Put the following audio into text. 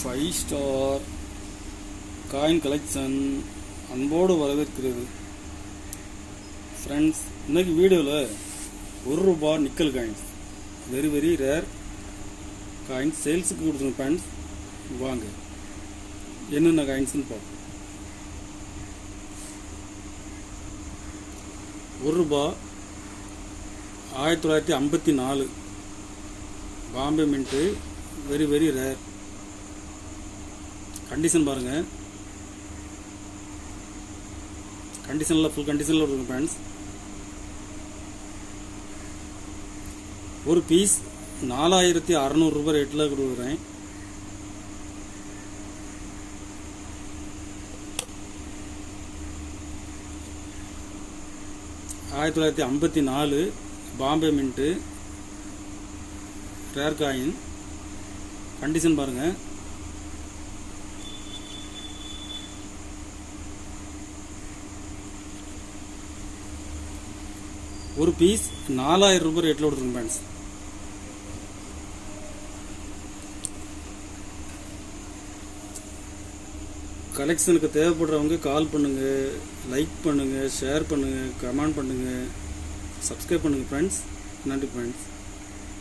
5 star coin collection அன்போடு வரவேற்கிறது. Friends, இன்னைக்கு வீடியோவில் ₹1 nickel coins very very rare coins சேல்ஸுக்கு கொடுத்துருங்க. ஃப்ரெண்ட்ஸ், வாங்க என்னென்ன காயின்ஸ்னு பார்ப்போம். ₹1 1954 Bombay mint very very rare. Condition பாருங்கள், கண்டிஷனில் ஃபுல் கண்டிஷனில் இருக்குங்க ஃப்ரெண்ட்ஸ். ஒரு பீஸ் ₹4600 ரேட்டில் கொடுக்குறேன். $1954 Bombay mint rare coin. Condition பாருங்கள். ஒரு பீஸ் ₹4000 ரேட்டில் கொடுத்துருங்க ஃப்ரெண்ட்ஸ். கலெக்ஷனுக்கு தேவைப்படுறவங்க கால் பண்ணுங்கள், லைக் பண்ணுங்கள், ஷேர் பண்ணுங்கள், கமெண்ட் பண்ணுங்கள், சப்ஸ்கிரைப் பண்ணுங்கள் ஃப்ரெண்ட்ஸ். நன்றி ஃப்ரெண்ட்ஸ்.